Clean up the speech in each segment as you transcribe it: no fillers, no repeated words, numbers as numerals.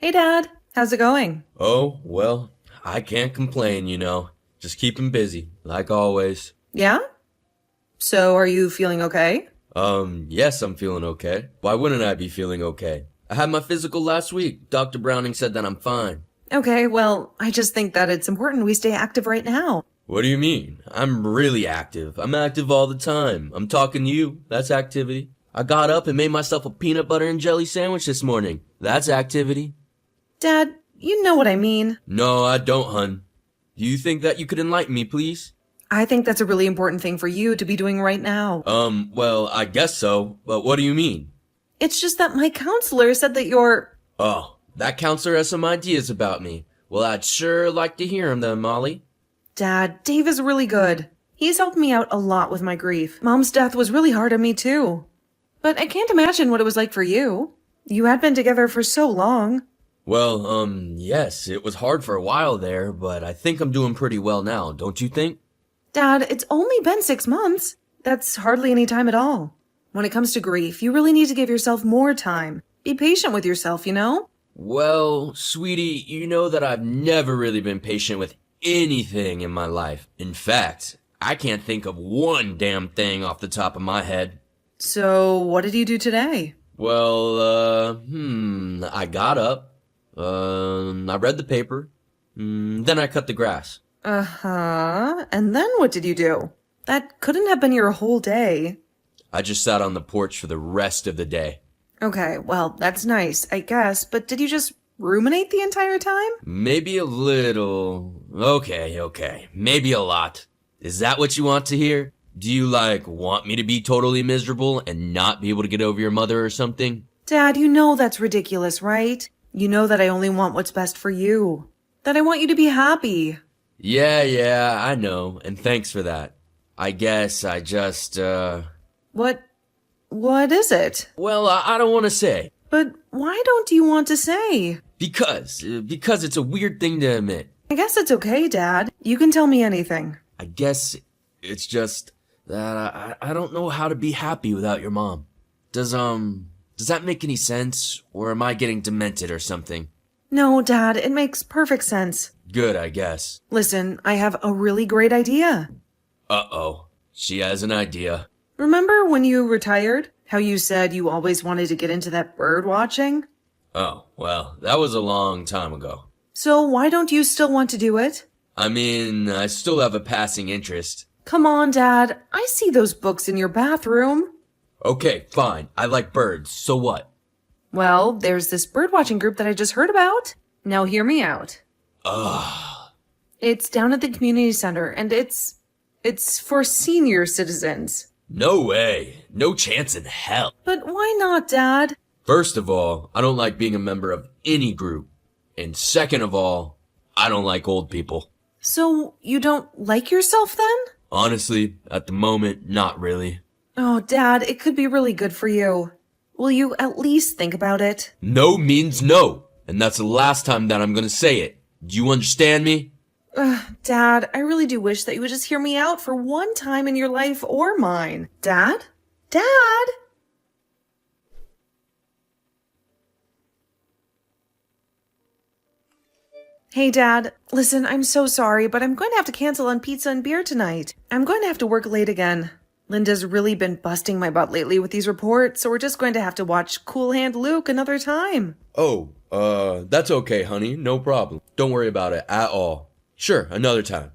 Hey, Dad. How's it going? Oh, well, I can't complain, Just keeping busy, like always. Yeah? So, are you feeling okay? Yes, I'm feeling okay. Why wouldn't I be feeling okay? I had my physical last week. Dr. Browning said that I'm fine. Okay, well, I just think that it's important we stay active right now. What do you mean? I'm really active. I'm active all the time. I'm talking to you. That's activity. I got up and made myself a peanut butter and jelly sandwich this morning. That's activity. Dad, you know what I mean. No, I don't, hun. Do you think that you could enlighten me, please? I think that's a really important thing for you to be doing right now. Well, I guess so, but what do you mean? It's just that my counselor said that you're... Oh, that counselor has some ideas about me. Well, I'd sure like to hear 'em then, Molly. Dad, Dave is really good. He's helped me out a lot with my grief. Mom's death was really hard on me, too. But I can't imagine what it was like for you. You had been together for so long. Well, yes, it was hard for a while there, but I think I'm doing pretty well now, don't you think? Dad, it's only been 6 months. That's hardly any time at all. When it comes to grief, you really need to give yourself more time. Be patient with yourself, you know? Well, sweetie, you know that I've never really been patient with anything in my life. In fact, I can't think of one damn thing off the top of my head. So, what did you do today? Well, I got up, I read the paper, then I cut the grass. Uh-huh. And then what did you do? That couldn't have been your whole day. I just sat on the porch for the rest of the day. Okay, well, that's nice, I guess, but did you just ruminate the entire time? Maybe a little. Okay. Maybe a lot. Is that what you want to hear? Do you, want me to be totally miserable and not be able to get over your mother or something? Dad, you know that's ridiculous, right? You know that I only want what's best for you. That I want you to be happy. Yeah, I know, and thanks for that. I guess I just, What is it? Well, I don't want to say. But why don't you want to say? Because it's a weird thing to admit. I guess it's okay, Dad. You can tell me anything. I guess it's just that I don't know how to be happy without your mom. Does that make any sense? Or am I getting demented or something? No, Dad, it makes perfect sense. Good, I guess. Listen, I have a really great idea. Uh-oh. She has an idea. Remember when you retired? How you said you always wanted to get into that bird watching? Oh, well, that was a long time ago. So why don't you still want to do it? I mean, I still have a passing interest. Come on, Dad. I see those books in your bathroom. Okay, fine. I like birds. So what? Well, there's this birdwatching group that I just heard about. Now hear me out. Ugh. It's down at the community center, and it's for senior citizens. No way. No chance in hell. But why not, Dad? First of all, I don't like being a member of any group. And second of all, I don't like old people. So you don't like yourself then? Honestly, at the moment, not really. Oh, Dad, it could be really good for you. Will you at least think about it? No means no. And that's the last time that I'm gonna say it. Do you understand me? Dad, I really do wish that you would just hear me out for one time in your life or mine. Dad? Dad? Hey, Dad. Listen, I'm so sorry, but I'm going to have to cancel on pizza and beer tonight. I'm going to have to work late again. Linda's really been busting my butt lately with these reports, so we're just going to have to watch Cool Hand Luke another time. Oh, that's okay, honey. No problem. Don't worry about it at all. Sure, another time.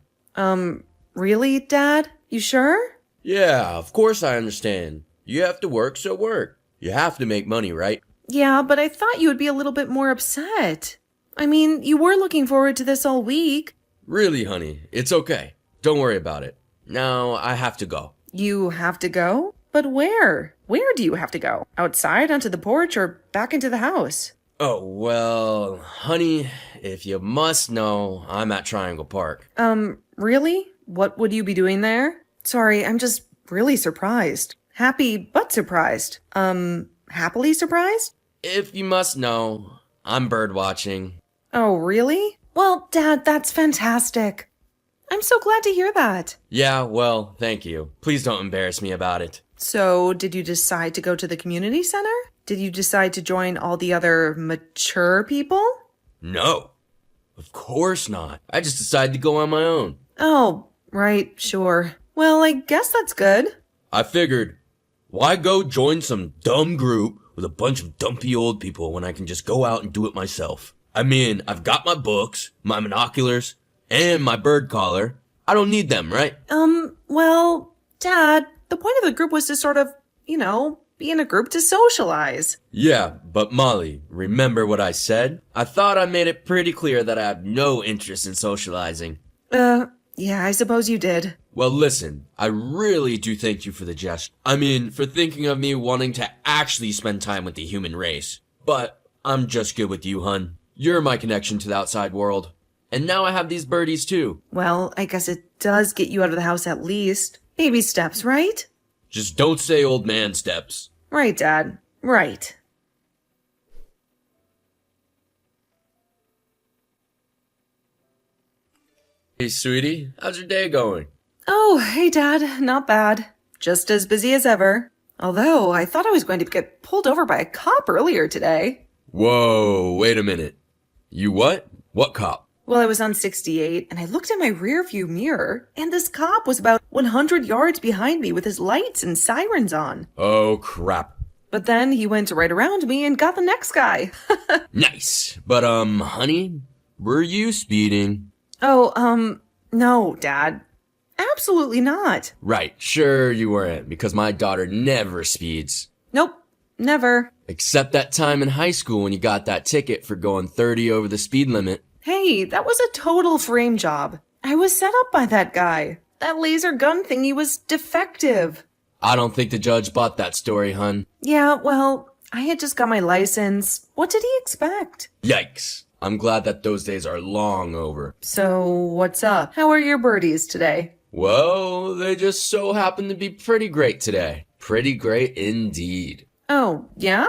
Really, Dad? You sure? Yeah, of course I understand. You have to work, so work. You have to make money, right? Yeah, but I thought you would be a little bit more upset. I mean, you were looking forward to this all week. Really, honey, it's okay. Don't worry about it. Now, I have to go. You have to go? But where? Where do you have to go? Outside onto the porch or back into the house? Oh, well, honey, if you must know, I'm at Triangle Park. Really? What would you be doing there? Sorry, I'm just really surprised. Happy, but surprised. Happily surprised? If you must know, I'm bird watching. Oh, really? Well, Dad, that's fantastic. I'm so glad to hear that. Yeah, well, thank you. Please don't embarrass me about it. So, did you decide to go to the community center? Did you decide to join all the other mature people? No. Of course not. I just decided to go on my own. Oh, right, sure. Well, I guess that's good. I figured, why go join some dumb group with a bunch of dumpy old people when I can just go out and do it myself? I mean, I've got my books, my binoculars, and my bird collar. I don't need them, right? Well, Dad, the point of the group was to sort of, be in a group to socialize. Yeah, but Molly, remember what I said? I thought I made it pretty clear that I have no interest in socializing. Yeah, I suppose you did. Well, listen, I really do thank you for the gesture. I mean, for thinking of me wanting to actually spend time with the human race. But I'm just good with you, hun. You're my connection to the outside world. And now I have these birdies too. Well, I guess it does get you out of the house at least. Baby steps, right? Just don't say old man steps. Right, Dad. Right. Hey, sweetie, how's your day going? Oh, hey, Dad. Not bad. Just as busy as ever. Although, I thought I was going to get pulled over by a cop earlier today. Whoa, wait a minute. You what? What cop? Well, I was on 68, and I looked in my rearview mirror, and this cop was about 100 yards behind me with his lights and sirens on. Oh, crap. But then he went right around me and got the next guy. Nice. But, honey, were you speeding? Oh, no, Dad. Absolutely not. Right, sure you weren't, because my daughter never speeds. Nope, never. Except that time in high school when you got that ticket for going 30 over the speed limit. Hey, that was a total frame job. I was set up by that guy. That laser gun thingy was defective. I don't think the judge bought that story, hun. Yeah, well, I had just got my license. What did he expect? Yikes. I'm glad that those days are long over. So, what's up? How are your birdies today? Well, they just so happen to be pretty great today. Pretty great indeed. Oh, yeah?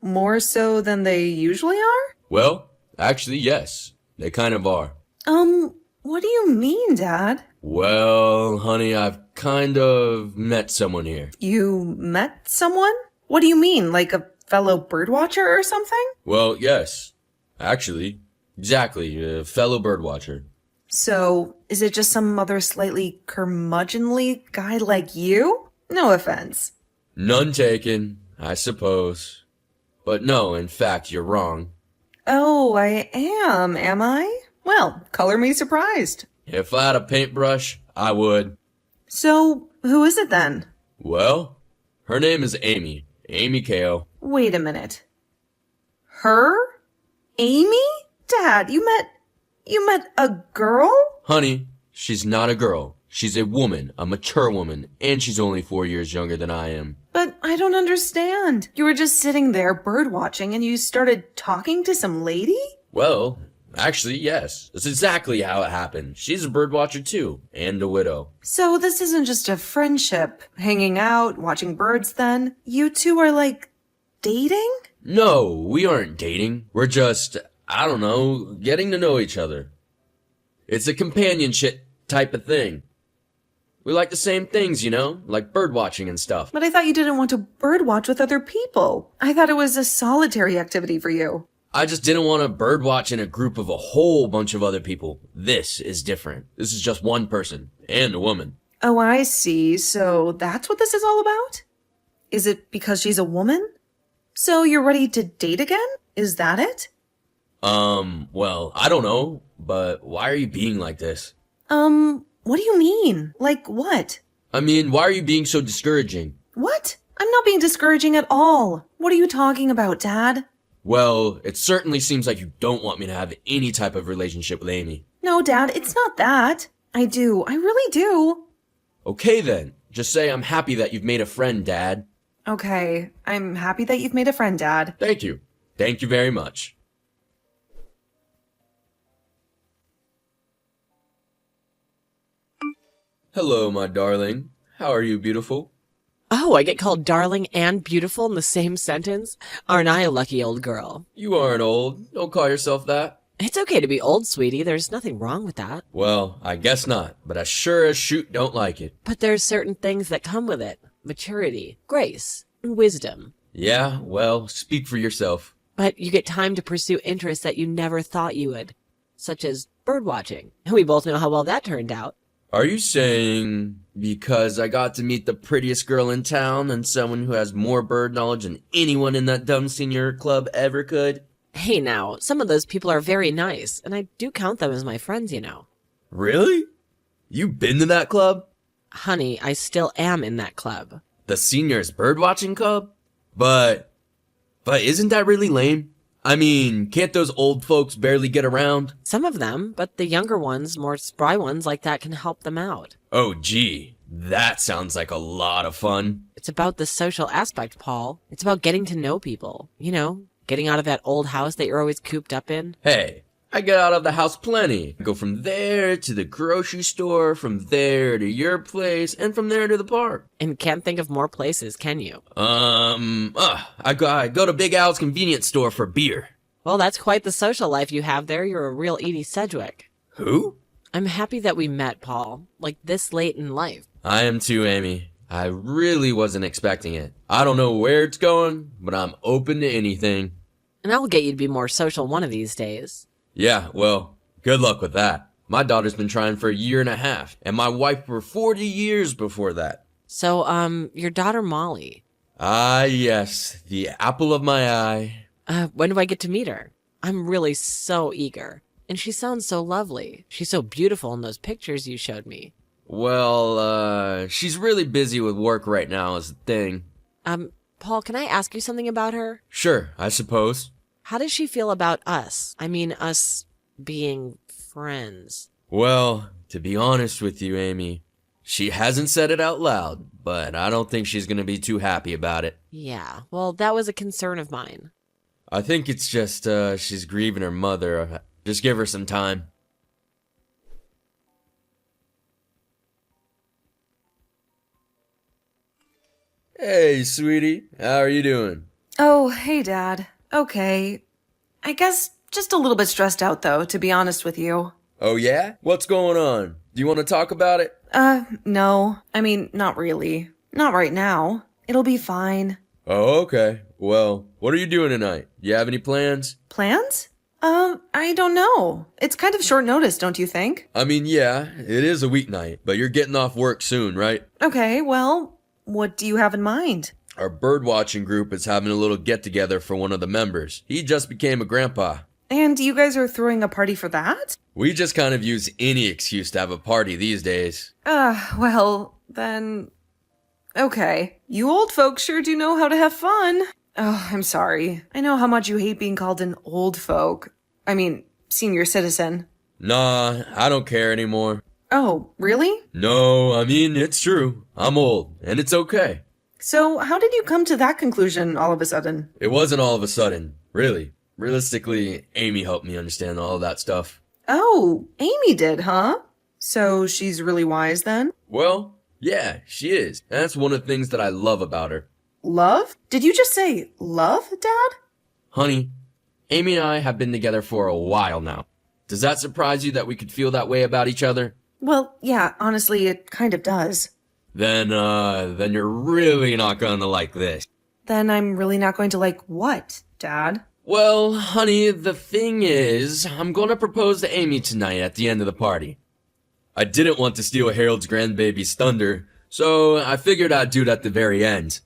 More so than they usually are? Well, actually, yes. They kind of are. What do you mean, Dad? Well, honey, I've kind of met someone here. You met someone? What do you mean, like a fellow birdwatcher or something? Well, yes. Actually, exactly, a fellow birdwatcher. So, is it just some other slightly curmudgeonly guy like you? No offense. None taken, I suppose. But no, in fact, you're wrong. Oh, I am I? Well, color me surprised. If I had a paintbrush, I would. So, who is it then? Well, her name is Amy. Amy Kao. Wait a minute. Her? Amy? Dad, you met a girl? Honey, she's not a girl. She's a woman, a mature woman, and she's only 4 years younger than I am. But I don't understand. You were just sitting there bird watching and you started talking to some lady? Well, actually, yes. That's exactly how it happened. She's a birdwatcher too, and a widow. So this isn't just a friendship, hanging out, watching birds then? You two are like, dating? No, we aren't dating. We're just, I don't know, getting to know each other. It's a companionship type of thing. We like the same things, like bird watching and stuff. But I thought you didn't want to birdwatch with other people. I thought it was a solitary activity for you. I just didn't want to birdwatch in a group of a whole bunch of other people. This is different. This is just one person, and a woman. Oh, I see. So that's what this is all about? Is it because she's a woman? So you're ready to date again? Is that it? Well, I don't know, but why are you being like this? What do you mean? Like what? I mean, why are you being so discouraging? What? I'm not being discouraging at all. What are you talking about, Dad? Well, it certainly seems like you don't want me to have any type of relationship with Amy. No, Dad, it's not that. I do. I really do. Okay then. Just say I'm happy that you've made a friend, Dad. Okay. I'm happy that you've made a friend, Dad. Thank you. Thank you very much. Hello, my darling. How are you, beautiful? Oh, I get called darling and beautiful in the same sentence? Aren't I a lucky old girl? You aren't old. Don't call yourself that. It's okay to be old, sweetie. There's nothing wrong with that. Well, I guess not, but I sure as shoot don't like it. But there's certain things that come with it. Maturity, grace, and wisdom. Yeah, well, speak for yourself. But you get time to pursue interests that you never thought you would, such as birdwatching. We both know how well that turned out. Are you saying because I got to meet the prettiest girl in town and someone who has more bird knowledge than anyone in that dumb senior club ever could? Hey now, some of those people are very nice, and I do count them as my friends, you know. Really? You been to that club? Honey, I still am in that club. The seniors birdwatching club? But isn't that really lame? I mean, can't those old folks barely get around? Some of them, but the younger ones, more spry ones like that can help them out. Oh gee, that sounds like a lot of fun. It's about the social aspect, Paul. It's about getting to know people. You know, getting out of that old house that you're always cooped up in. Hey, I get out of the house plenty. I go from there to the grocery store, from there to your place, and from there to the park. And can't think of more places, can you? I go to Big Al's convenience store for beer. Well, that's quite the social life you have there. You're a real Edie Sedgwick. Who? I'm happy that we met, Paul. Like this late in life. I am too, Amy. I really wasn't expecting it. I don't know where it's going, but I'm open to anything. And I'll get you to be more social one of these days. Yeah, well, good luck with that. My daughter's been trying for 1.5 years, and my wife for 40 years before that. So, your daughter Molly. Ah, yes, the apple of my eye. When do I get to meet her? I'm really so eager. And she sounds so lovely. She's so beautiful in those pictures you showed me. Well, she's really busy with work right now is the thing. Paul, can I ask you something about her? Sure, I suppose. How does she feel about us? I mean, us being friends. Well, to be honest with you, Amy, she hasn't said it out loud, but I don't think she's gonna be too happy about it. Yeah, well, that was a concern of mine. I think it's just, she's grieving her mother. Just give her some time. Hey, sweetie. How are you doing? Oh, hey, Dad. Okay. I guess just a little bit stressed out, though, to be honest with you. Oh, yeah? What's going on? Do you want to talk about it? No. I mean, not really. Not right now. It'll be fine. Oh, okay. Well, what are you doing tonight? You have any plans? Plans? I don't know. It's kind of short notice, don't you think? I mean, yeah, it is a weeknight, but you're getting off work soon, right? Okay, well, what do you have in mind? Our birdwatching group is having a little get-together for one of the members. He just became a grandpa. And you guys are throwing a party for that? We just kind of use any excuse to have a party these days. Well, then... Okay. You old folks sure do know how to have fun. Oh, I'm sorry. I know how much you hate being called an old folk. I mean, senior citizen. Nah, I don't care anymore. Oh, really? No, I mean, it's true. I'm old, and it's okay. So, how did you come to that conclusion all of a sudden? It wasn't all of a sudden, really. Realistically, Amy helped me understand all of that stuff. Oh, Amy did, huh? So she's really wise then? Well, yeah, she is. That's one of the things that I love about her. Love? Did you just say love, Dad? Honey, Amy and I have been together for a while now. Does that surprise you that we could feel that way about each other? Well, yeah, honestly, it kind of does. Then you're really not gonna like this. Then I'm really not going to like what, Dad? Well, honey, the thing is, I'm gonna propose to Amy tonight at the end of the party. I didn't want to steal Harold's grandbaby's thunder, so I figured I'd do it at the very end.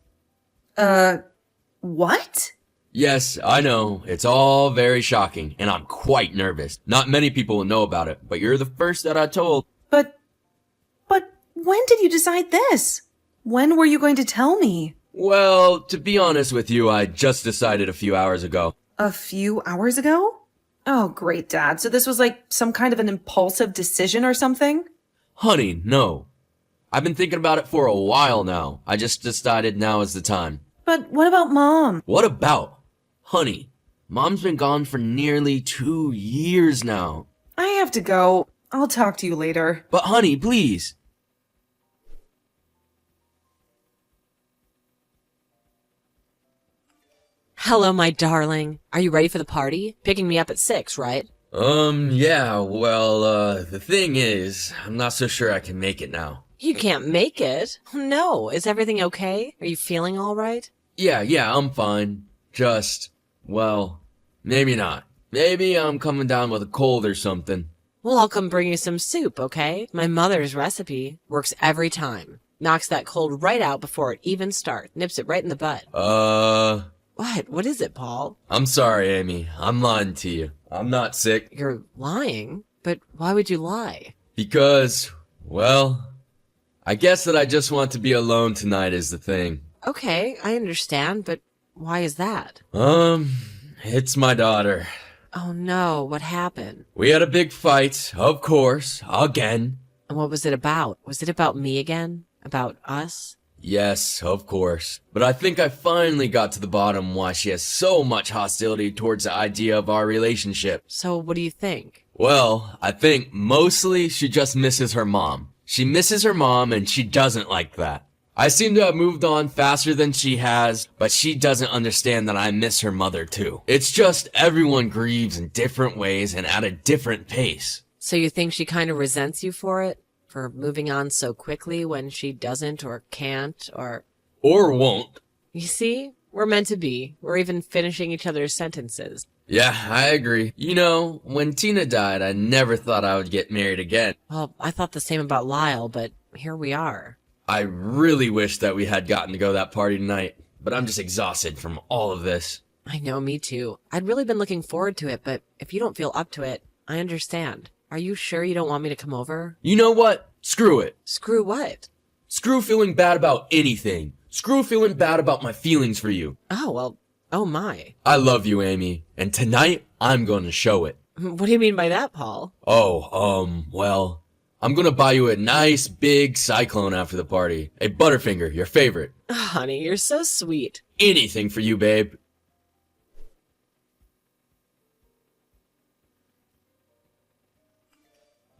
What? Yes, I know, it's all very shocking, and I'm quite nervous. Not many people will know about it, but you're the first that I told. But when did you decide this? When were you going to tell me? Well, to be honest with you, I just decided a few hours ago. A few hours ago? Oh, great, Dad. So this was like some kind of an impulsive decision or something? Honey, no. I've been thinking about it for a while now. I just decided now is the time. But what about Mom? What about? Honey, Mom's been gone for nearly 2 years now. I have to go. I'll talk to you later. But honey, please. Hello, my darling. Are you ready for the party? Picking me up at 6, right? Yeah, well, the thing is, I'm not so sure I can make it now. You can't make it. No. Is everything okay? Are you feeling all right? Yeah, I'm fine. Just, Well, maybe not. Maybe I'm coming down with a cold or something. Well, I'll come bring you some soup, okay? My mother's recipe works every time. Knocks that cold right out before it even starts. Nips it right in the bud. What? What is it, Paul? I'm sorry, Amy. I'm lying to you. I'm not sick. You're lying? But why would you lie? Because, well, I guess that I just want to be alone tonight is the thing. Okay, I understand, but why is that? It's my daughter. Oh no, what happened? We had a big fight, of course, again. And what was it about? Was it about me again? About us? Yes, of course. But I think I finally got to the bottom why she has so much hostility towards the idea of our relationship. So what do you think? Well, I think mostly she just misses her mom. She misses her mom and she doesn't like that. I seem to have moved on faster than she has, but she doesn't understand that I miss her mother too. It's just everyone grieves in different ways and at a different pace. So you think she kind of resents you for it? For moving on so quickly when she doesn't or can't or... Or won't. You see? We're meant to be. We're even finishing each other's sentences. Yeah, I agree. You know, when Tina died, I never thought I would get married again. Well, I thought the same about Lyle, but here we are. I really wish that we had gotten to go to that party tonight, but I'm just exhausted from all of this. I know, me too. I'd really been looking forward to it, but if you don't feel up to it, I understand. Are you sure you don't want me to come over? You know what? Screw it. Screw what? Screw feeling bad about anything. Screw feeling bad about my feelings for you. Oh, well, oh my. I love you, Amy, and tonight I'm going to show it. What do you mean by that, Paul? Well, I'm going to buy you a nice big Cyclone after the party. A Butterfinger, your favorite. Oh, honey, you're so sweet. Anything for you, babe.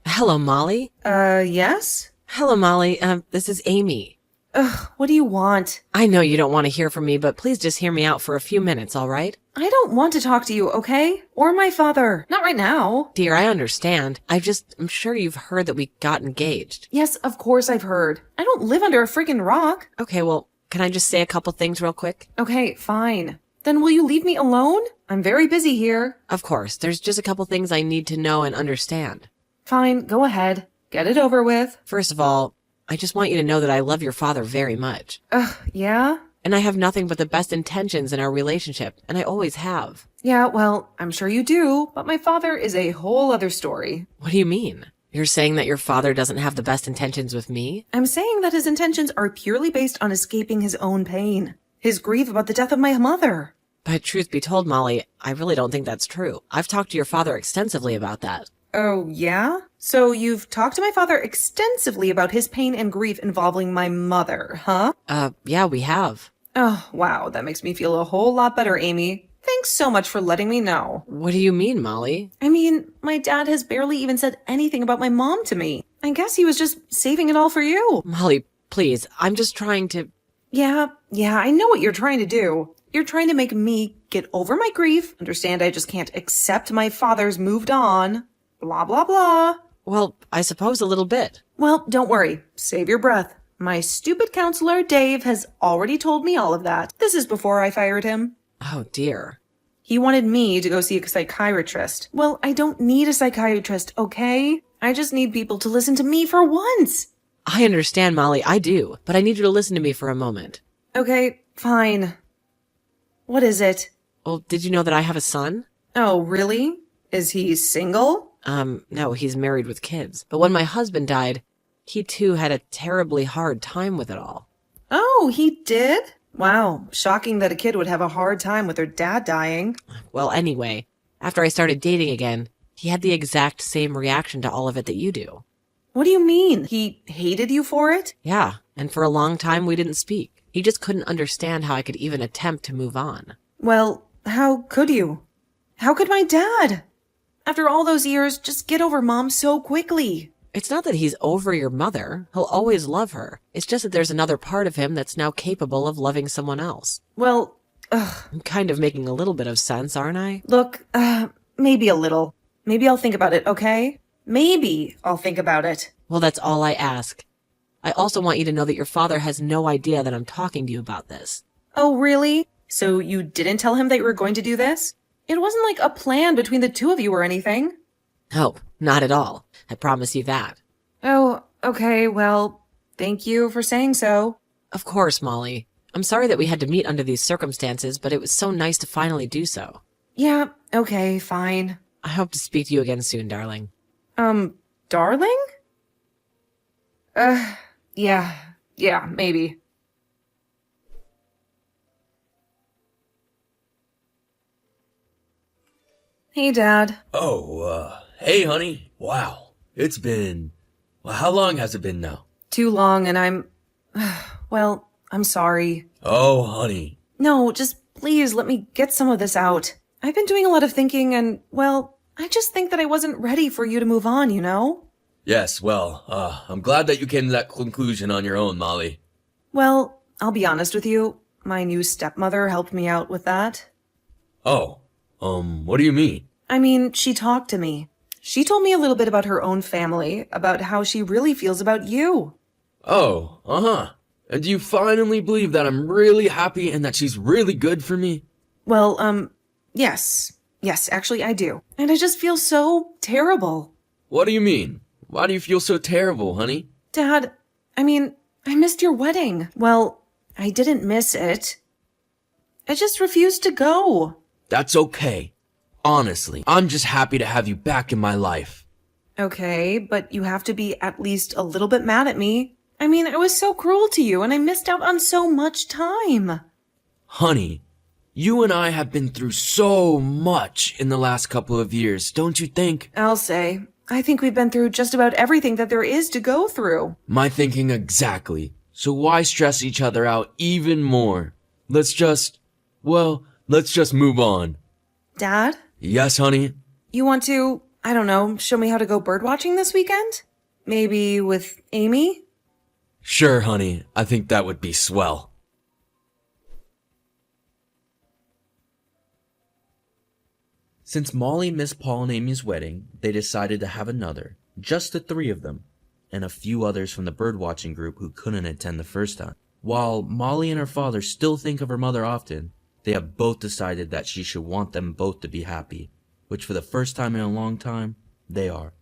Hello, Molly. Yes? Hello, Molly. This is Amy. Ugh, what do you want? I know you don't want to hear from me, but please just hear me out for a few minutes, all right? I don't want to talk to you, okay? Or my father. Not right now. Dear, I understand. I'm sure you've heard that we got engaged. Yes, of course I've heard. I don't live under a freaking rock. Okay, well, can I just say a couple things real quick? Okay, fine. Then will you leave me alone? I'm very busy here. Of course, there's just a couple things I need to know and understand. Fine, go ahead. Get it over with. First of all, I just want you to know that I love your father very much. Ugh, yeah? And I have nothing but the best intentions in our relationship, and I always have. Yeah, well, I'm sure you do, but my father is a whole other story. What do you mean? You're saying that your father doesn't have the best intentions with me? I'm saying that his intentions are purely based on escaping his own pain. His grief about the death of my mother. But truth be told, Molly, I really don't think that's true. I've talked to your father extensively about that. Oh, yeah? So you've talked to my father extensively about his pain and grief involving my mother, huh? Yeah, we have. Oh, wow, that makes me feel a whole lot better, Amy. Thanks so much for letting me know. What do you mean, Molly? I mean, my dad has barely even said anything about my mom to me. I guess he was just saving it all for you. Molly, please, I'm just trying to... Yeah, I know what you're trying to do. You're trying to make me get over my grief, understand I just can't accept my father's moved on, blah, blah, blah. Well, I suppose a little bit. Well, don't worry. Save your breath. My stupid counselor, Dave, has already told me all of that. This is before I fired him. Oh, dear. He wanted me to go see a psychiatrist. Well, I don't need a psychiatrist, okay? I just need people to listen to me for once. I understand, Molly, I do. But I need you to listen to me for a moment. Okay, fine. What is it? Well, did you know that I have a son? Oh, really? Is he single? No, he's married with kids. But when my husband died, he too had a terribly hard time with it all. Oh, he did? Wow, shocking that a kid would have a hard time with their dad dying. Well, anyway, after I started dating again, he had the exact same reaction to all of it that you do. What do you mean? He hated you for it? Yeah, and for a long time we didn't speak. He just couldn't understand how I could even attempt to move on. Well, how could you? How could my dad? After all those years, just get over Mom so quickly. It's not that he's over your mother. He'll always love her. It's just that there's another part of him that's now capable of loving someone else. Well, I'm kind of making a little bit of sense, aren't I? look, maybe a little. Maybe I'll think about it, okay? Maybe I'll think about it. Well, that's all I ask. I also want you to know that your father has no idea that I'm talking to you about this. Oh, really? So you didn't tell him that you were going to do this? It wasn't like a plan between the two of you or anything. No, not at all. I promise you that. Oh, okay, well, thank you for saying so. Of course, Molly. I'm sorry that we had to meet under these circumstances, but it was so nice to finally do so. Yeah, okay, fine. I hope to speak to you again soon, darling. Darling? Yeah, maybe. Hey, Dad. Oh, hey, honey. Wow. It's been... Well, how long has it been now? Too long, and I'm... Well, I'm sorry. Oh, honey. No, just please let me get some of this out. I've been doing a lot of thinking, and, well, I just think that I wasn't ready for you to move on, you know? Yes, well, I'm glad that you came to that conclusion on your own, Molly. Well, I'll be honest with you. My new stepmother helped me out with that. Oh, what do you mean? I mean, she talked to me. She told me a little bit about her own family, about how she really feels about you. Oh, uh-huh. And do you finally believe that I'm really happy and that she's really good for me? Well, yes. Yes, actually I do. And I just feel so terrible. What do you mean? Why do you feel so terrible, honey? Dad, I mean, I missed your wedding. Well, I didn't miss it. I just refused to go. That's okay. Honestly, I'm just happy to have you back in my life. Okay, but you have to be at least a little bit mad at me. I mean, I was so cruel to you and I missed out on so much time. Honey, you and I have been through so much in the last couple of years, don't you think? I'll say, I think we've been through just about everything that there is to go through. My thinking exactly. So why stress each other out even more? Let's just move on. Dad? Yes, honey? You want to, I don't know, show me how to go birdwatching this weekend? Maybe with Amy? Sure, honey. I think that would be swell. Since Molly missed Paul and Amy's wedding, they decided to have another, just the three of them, and a few others from the birdwatching group who couldn't attend the first time. While Molly and her father still think of her mother often, they have both decided that she should want them both to be happy, which for the first time in a long time, they are.